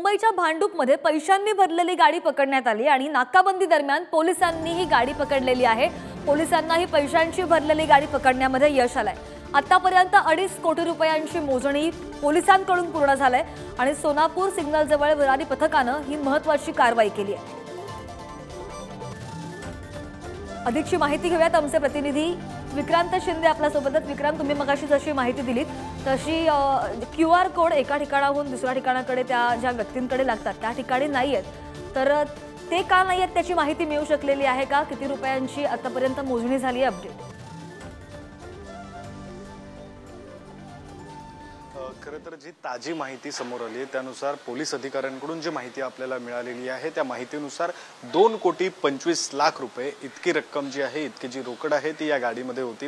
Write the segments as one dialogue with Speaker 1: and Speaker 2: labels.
Speaker 1: मुंबईच्या भांडूपमध्ये पैशांनी भरलेली गाडी पकडण्यात आली आणि नाकाबंदी दरम्यान पोलिसांनी ही गाडी पकडलेली आहे। पोलिसांना ही पैशांची भरलेली गाडी पकडण्यामध्ये यश आलंय। आतापर्यंत 2.5 कोटी रुपयांची मोजणी पोलिसांकडून पूर्ण झालंय आणि सोनापूर सिग्नल जवळ वरारी पथकानं ही महत्त्वाची कारवाई केली आहे। अधिकची माहिती घेऊयात आमचे प्रतिनिधी विक्रांत शिंदे आपल्या सोबत। विक्रांत, तुम्ही मगाशी जशी माहिती दिलीत तशी QR कोड एका ठिकाणाहून दुसऱ्या ठिकाणाकडे त्या ज्या व्यक्तींकडे लागतात त्या ठिकाणी नाहीयेत, तर ते का नाहीयेत त्याची माहिती मिळू शकलेली आहे का? किती रुपयांची आतापर्यंत मोजणी झाली आहे? अपडेट
Speaker 2: खरं तर जी ताजी माहिती समोर आली त्यानुसार पोलीस अधिकाऱ्यांकडून जी माहिती आपल्याला मिळालेली आहे त्या माहितीनुसार 2,25,00,000 रुपये इतकी रक्कम जी आहे, इतकी जी रोकड आहे ती या गाडीमध्ये होती।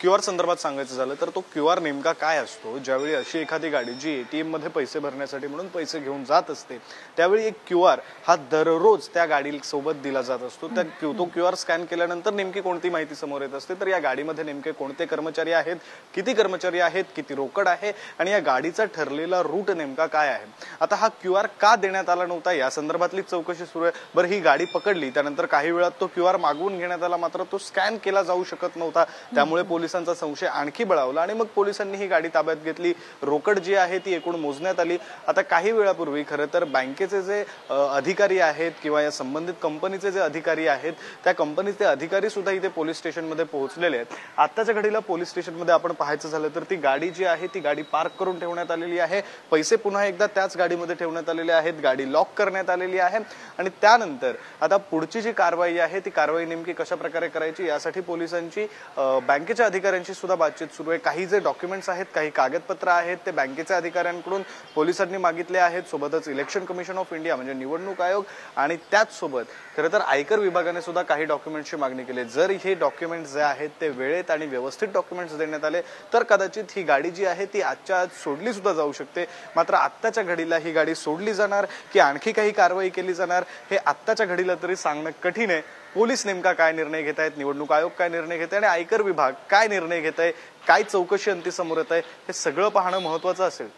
Speaker 2: QR संदर्भात सांगायचं झालं तर तो QR नेमका काय असतो? ज्यावेळी अशी एखादी गाडी जी ATM मध्ये पैसे भरण्यासाठी म्हणून पैसे घेऊन जात असते त्यावेळी एक QR हा दररोज त्या गाडी सोबत दिला जात असतो। तो QR स्कॅन केल्यानंतर नेमकी कोणती माहिती समोर येत असते तर या गाडीमध्ये नेमके कोणते कर्मचारी आहेत, किती कर्मचारी आहेत, किती रोकड आहे आणि या गाडीचा ठरलेला रूट नेमका काय आहे। आता हा QR का देण्यात आला नव्हता या संदर्भातली चौकशी सुरू आहे। बरं, ही गाडी पकडली त्यानंतर काही वेळात तो QR मागवून घेण्यात आला, मात्र तो स्कॅन केला जाऊ शकत नव्हता। त्यामुळे पोलिसांचा संशय आणखी बळावला आणि मग पोलिसांनी ही गाडी ताब्यात घेतली। रोकड जी आहे ती एकूण मोजण्यात आली। आता काही वेळापूर्वी खरं तर बँकेचे जे अधिकारी आहेत किंवा या संबंधित कंपनीचे जे अधिकारी आहेत त्या कंपनीचे अधिकारी सुद्धा इथे पोलीस स्टेशनमध्ये पोहोचलेले आहेत। आताच्या घडीला पोलीस स्टेशनमध्ये आपण पाहायचं झालं तर ती गाडी जी आहे ती गाडी पार्क करून ठेवण्यात आलेली आहे। पैसे पुन्हा एकदा त्याच गाडीमध्ये ठेवण्यात आलेले आहेत। गाडी लॉक करण्यात आलेली आहे आणि त्यानंतर आता पुढची जी कारवाई आहे ती कारवाई नेमकी कशा प्रकारे करायची यासाठी पोलिसांची बँकेच्या अधिकाऱ्यांची सुद्धा बातचीत सुरू आहे। काही जे डॉक्युमेंट्स आहेत, काही कागदपत्र आहेत ते बँकेच्या अधिकाऱ्यांकडून पोलिसांनी मागितले आहेत। सोबतच इलेक्शन कमिशन ऑफ इंडिया म्हणजे निवडणूक आयोग आणि त्याच सोबत खरं तर आयकर विभागाने सुद्धा काही डॉक्युमेंट्सची मागणी केली। जर हे डॉक्युमेंट्स जे आहेत ते वेळेत आणि व्यवस्थित डॉक्युमेंट्स देण्यात आले तर कदाचित ही गाडी जी आहे ती आजच्या आज सोडली सुद्धा जाऊ शकते। मात्र आत्ताच्या घडीला ही गाडी सोडली जाणार की आणखी काही कारवाई केली जाणार हे आत्ताच्या घडीला तरी सांगणं कठीण आहे। पोलीस नेमका काय निर्णय घेत आहेत, निवडणूक आयोग काय निर्णय घेत आहे आणि आयकर विभाग काय निर्णय घेत आहे, काय चौकशी अंती समोर येत आहे हे सगळं पाहणं महत्त्वाचं असेल।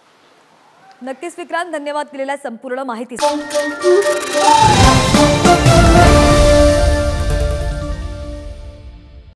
Speaker 1: नक्कीच विक्रांत, धन्यवाद दिलेल्या संपूर्ण माहिती।